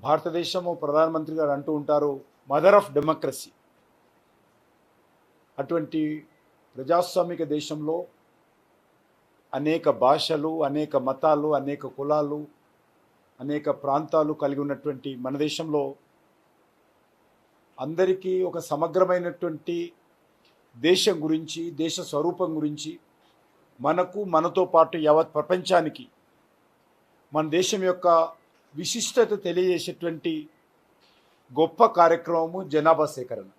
భారతదేశము ప్రధానమంత్రి గారు అంటూ ఉంటారు, మదర్ ఆఫ్ డెమోక్రసీ. అటువంటి ప్రజాస్వామిక దేశంలో అనేక భాషలు, అనేక మతాలు, అనేక కులాలు, అనేక ప్రాంతాలు కలిగి ఉన్నటువంటి మన దేశంలో అందరికీ ఒక సమగ్రమైనటువంటి దేశం గురించి, దేశ స్వరూపం గురించి, మనతో పాటు యావత్ ప్రపంచానికి మన దేశం యొక్క విశిష్టత తెలియజేసేటువంటి గొప్ప కార్యక్రమము జనాభా సేకరణ.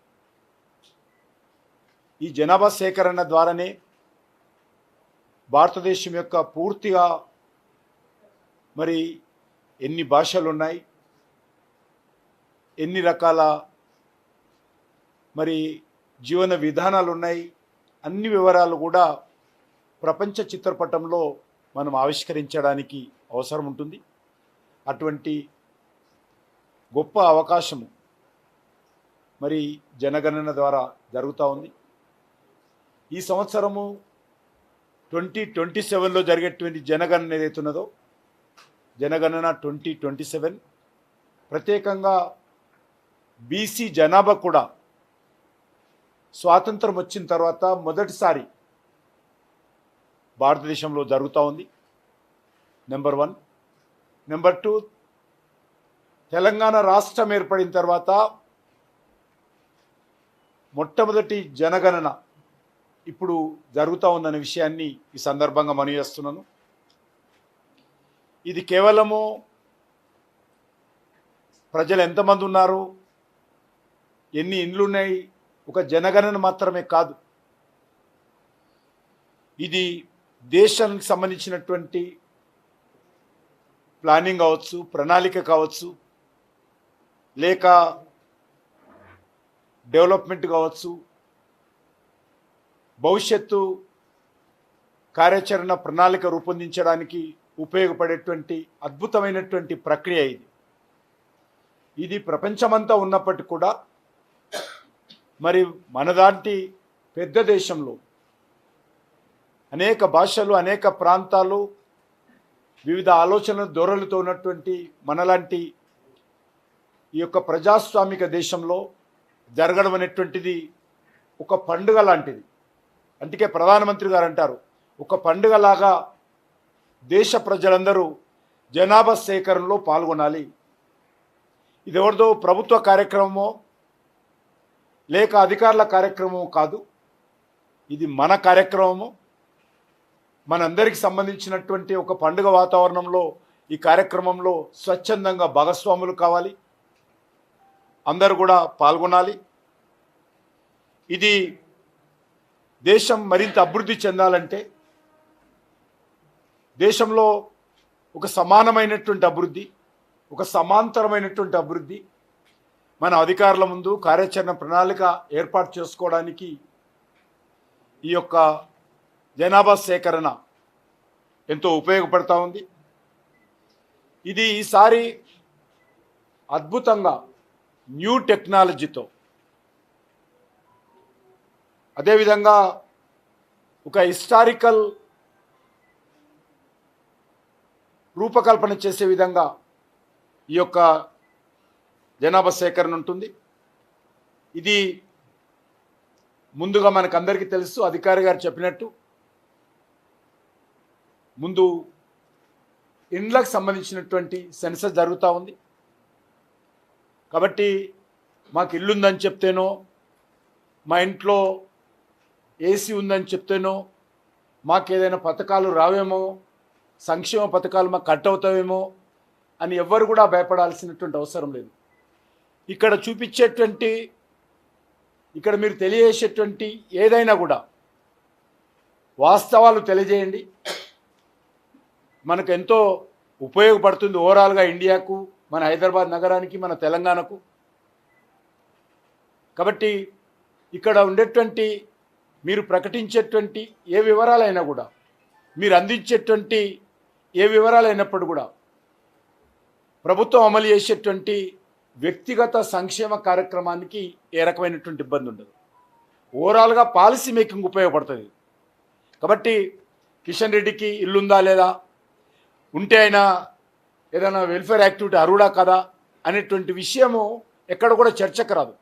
ఈ జనాభా సేకరణ ద్వారానే భారతదేశం యొక్క పూర్తిగా మరి ఎన్ని భాషలు ఉన్నాయి, ఎన్ని రకాల మరి జీవన విధానాలు ఉన్నాయి, అన్ని వివరాలు కూడా ప్రపంచ చిత్రపటంలో మనం ఆవిష్కరించడానికి అవసరం ఉంటుంది. అటువంటి గొప్ప అవకాశము మరి జనగణన ద్వారా జరుగుతూ ఉంది. ఈ సంవత్సరము 2027లో జరిగేటువంటి జనగణన ఏదైతున్నదో, జనగణన 2027 ప్రత్యేకంగా బీసీ జనాభా కూడా స్వాతంత్రం వచ్చిన తర్వాత మొదటిసారి భారతదేశంలో జరుగుతూ ఉంది. నెంబర్ 1. నెంబర్ 2, తెలంగాణ రాష్ట్రం ఏర్పడిన తర్వాత మొట్టమొదటి జనగణన ఇప్పుడు జరుగుతూ ఉందనే విషయాన్ని ఈ సందర్భంగా మనవి చేస్తున్నాను. ఇది కేవలము ప్రజలు ఎంతమంది ఉన్నారు, ఎన్ని ఇండ్లు ఉన్నాయి, ఒక జనగణన మాత్రమే కాదు. ఇది దేశానికి సంబంధించినటువంటి ప్లానింగ్ కావచ్చు, ప్రణాళిక కావచ్చు, లేక డెవలప్మెంట్ కావచ్చు, భవిష్యత్తు కార్యాచరణ ప్రణాళిక రూపొందించడానికి ఉపయోగపడేటువంటి అద్భుతమైనటువంటి ప్రక్రియ ఇది. ఇది ప్రపంచమంతా ఉన్నప్పటికీ కూడా మరి మనలాంటి పెద్ద దేశంలో అనేక భాషలు, అనేక ప్రాంతాలు, వివిధ ఆలోచనల ధోరణులతో ఉన్నటువంటి మనలాంటి ఈ యొక్క ప్రజాస్వామిక దేశంలో జరగడం అనేటువంటిది ఒక పండుగ లాంటిది. అందుకే ప్రధానమంత్రి గారు అంటారు, ఒక పండుగలాగా దేశ ప్రజలందరూ జనాభా సేకరణలో పాల్గొనాలి. ఇది ఎవరిదో ప్రభుత్వ కార్యక్రమమో లేక అధికారుల కార్యక్రమం కాదు, ఇది మన కార్యక్రమము. మనందరికి సంబంధించినటువంటి ఒక పండుగ వాతావరణంలో ఈ కార్యక్రమంలో స్వచ్ఛందంగా భాగస్వాములు కావాలి, అందరూ కూడా పాల్గొనాలి. ఇది దేశం మరింత అభివృద్ధి చెందాలంటే, దేశంలో ఒక సమానమైనటువంటి అభివృద్ధి, ఒక సమాంతరమైనటువంటి అభివృద్ధి మన అధికారుల ముందు కార్యాచరణ ప్రణాళిక ఏర్పాటు చేసుకోవడానికి ఈ యొక్క జనాభా సేకరణ ఎంతో ఉపయోగపడతా ఉంది. ఇది ఈసారి అద్భుతంగా న్యూ టెక్నాలజీతో, అదేవిధంగా ఒక హిస్టారికల్ రూపకల్పన చేసే విధంగా ఈ యొక్క జనాభా సేకరణ ఉంటుంది. ఇది ముందుగా మనకందరికీ తెలుసు, అధికారి గారు చెప్పినట్టు ముందు ఇండ్లకు సంబంధించినటువంటి సెన్సస్ జరుగుతూ ఉంది. కాబట్టి మాకు ఇల్లు ఉందని చెప్తేనో, మా ఇంట్లో ఏసీ ఉందని చెప్తేనో, మాకేదైనా పథకాలు రావేమో, సంక్షేమ పథకాలు మాకు కట్ అవుతావేమో అని ఎవ్వరు కూడా భయపడాల్సినటువంటి అవసరం లేదు. ఇక్కడ చూపించేటువంటి, ఇక్కడ మీరు తెలియజేసేటువంటి ఏదైనా కూడా వాస్తవాలు తెలియజేయండి. మనకు ఎంతో ఉపయోగపడుతుంది ఓవరాల్గా ఇండియాకు, మన హైదరాబాద్ నగరానికి, మన తెలంగాణకు. కాబట్టి ఇక్కడ ఉండేటువంటి మీరు ప్రకటించేటువంటి ఏ వివరాలైనా కూడా, మీరు అందించేటువంటి ఏ వివరాలైనప్పుడు కూడా ప్రభుత్వం అమలు చేసేటువంటి వ్యక్తిగత సంక్షేమ కార్యక్రమానికి ఏ రకమైనటువంటి ఇబ్బంది ఉండదు. ఓవరాల్గా పాలసీ మేకింగ్ ఉపయోగపడుతుంది. కాబట్టి కిషన్ రెడ్డికి ఇల్లుందా లేదా, ఉంటే ఆయన ఏదైనా వెల్ఫేర్ యాక్టివిటీ అర్హుడా కదా, అనేటువంటి విషయము ఎక్కడ కూడా చర్చకు రాదు,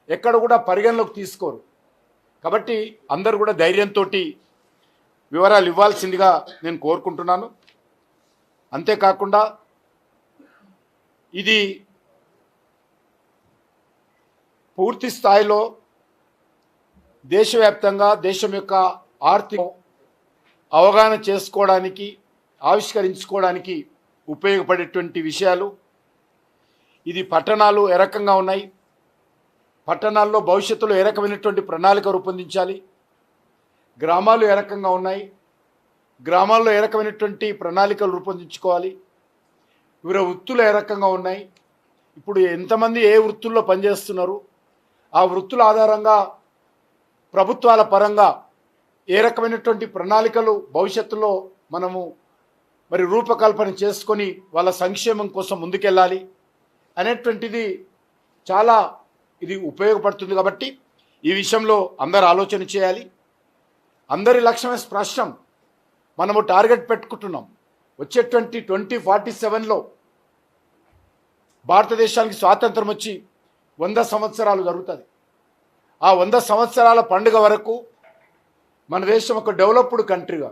ఎక్కడ కూడా పరిగణలోకి తీసుకోరు. కాబట్టి అందరూ కూడా ధైర్యంతో వివరాలు ఇవ్వాల్సిందిగా నేను కోరుకుంటున్నాను. అంతేకాకుండా ఇది పూర్తి స్థాయిలో దేశవ్యాప్తంగా దేశం యొక్క ఆర్థిక అవగాహన చేసుకోవడానికి, ఆవిష్కరించుకోవడానికి ఉపయోగపడేటువంటి విషయాలు. ఇది పట్టణాలు ఏ రకంగా ఉన్నాయి, పట్టణాల్లో భవిష్యత్తులో ఏ రకమైనటువంటి ప్రణాళిక రూపొందించాలి, గ్రామాలు ఏ రకంగా ఉన్నాయి, గ్రామాల్లో ఏ రకమైనటువంటి ప్రణాళికలు రూపొందించుకోవాలి, వివిధ వృత్తులు ఏ రకంగా ఉన్నాయి, ఇప్పుడు ఎంతమంది ఏ వృత్తుల్లో పనిచేస్తున్నారు, ఆ వృత్తుల ఆధారంగా ప్రభుత్వాల పరంగా ఏ రకమైనటువంటి ప్రణాళికలు భవిష్యత్తులో మనము మరి రూపకల్పన చేసుకొని వాళ్ళ సంక్షేమం కోసం ముందుకెళ్ళాలి అనేటువంటిది చాలా ఇది ఉపయోగపడుతుంది. కాబట్టి ఈ విషయంలో అందరూ ఆలోచన చేయాలి. అందరి లక్ష్యమే స్పష్టం. మనము టార్గెట్ పెట్టుకుంటున్నాం, వచ్చేటువంటి 2047లో భారతదేశానికి స్వాతంత్రం వచ్చి 100 సంవత్సరాలు జరుగుతుంది. ఆ 100 సంవత్సరాల పండుగ వరకు మన దేశం ఒక డెవలప్డ్ కంట్రీగా,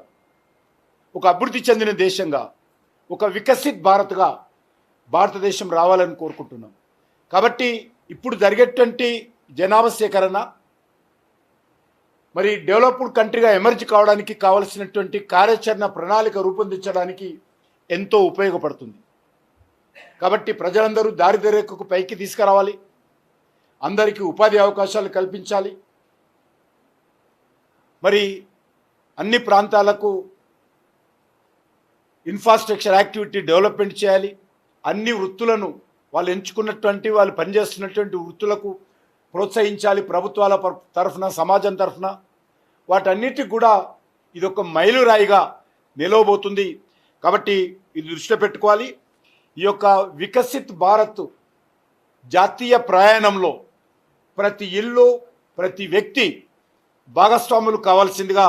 ఒక అభివృద్ధి చెందిన దేశంగా, ఒక వికసిత్ భారత్గా భారతదేశం రావాలని కోరుకుంటున్నాం. కాబట్టి ఇప్పుడు జరిగేటువంటి జనాభా సేకరణ మరి డెవలప్డ్ కంట్రీగా ఎమర్జ్ కావడానికి కావలసినటువంటి కార్యాచరణ ప్రణాళిక రూపొందించడానికి ఎంతో ఉపయోగపడుతుంది. కాబట్టి ప్రజలందరూ దారిద్ర్యరేఖకు పైకి తీసుకురావాలి, అందరికీ ఉపాధి అవకాశాలు కల్పించాలి, మరి అన్ని ప్రాంతాలకు ఇన్ఫ్రాస్ట్రక్చర్ యాక్టివిటీ డెవలప్మెంట్ చేయాలి, అన్ని వృత్తులను వాళ్ళు ఎంచుకున్నటువంటి వాళ్ళు పనిచేస్తున్నటువంటి వృత్తులకు ప్రోత్సహించాలి ప్రభుత్వాల తరఫున, సమాజం తరఫున. వాటన్నిటికి కూడా ఇది ఒక మైలురాయిగా నిలవబోతుంది. కాబట్టి ఇది దృష్టిలో పెట్టుకోవాలి. ఈ యొక్క వికసిత్ భారత్ జాతీయ ప్రయాణంలో ప్రతి ఇల్లు, ప్రతి వ్యక్తి భాగస్వాములు కావాల్సిందిగా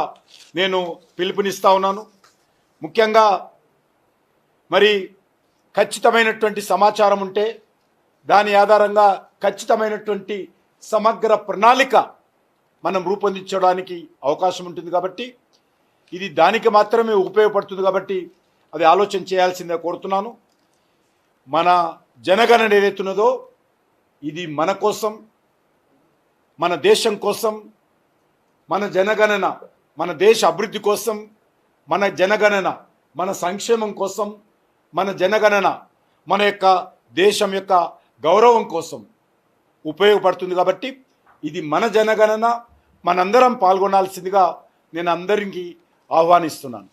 నేను పిలుపునిస్తా ఉన్నాను. ముఖ్యంగా మరి ఖచ్చితమైనటువంటి సమాచారం ఉంటే దాని ఆధారంగా ఖచ్చితమైనటువంటి సమగ్ర ప్రణాళిక మనం రూపొందించడానికి అవకాశం ఉంటుంది. కాబట్టి ఇది దానికి మాత్రమే ఉపయోగపడుతుంది. కాబట్టి అది ఆలోచన చేయాల్సిందే కోరుతున్నాను. మన జనగణన ఏదైతున్నదో ఇది మన కోసం, మన దేశం కోసం, మన జనగణన మన దేశ అభివృద్ధి కోసం, మన జనగణన మన సంక్షేమం కోసం, మన జనగణన మన యొక్క దేశం యొక్క గౌరవం కోసం ఉపయోగపడుతుంది. కాబట్టి ఇది మన జనగణన, మనందరం పాల్గొనాల్సిందిగా నేను అందరికీ ఆహ్వానిస్తున్నాను.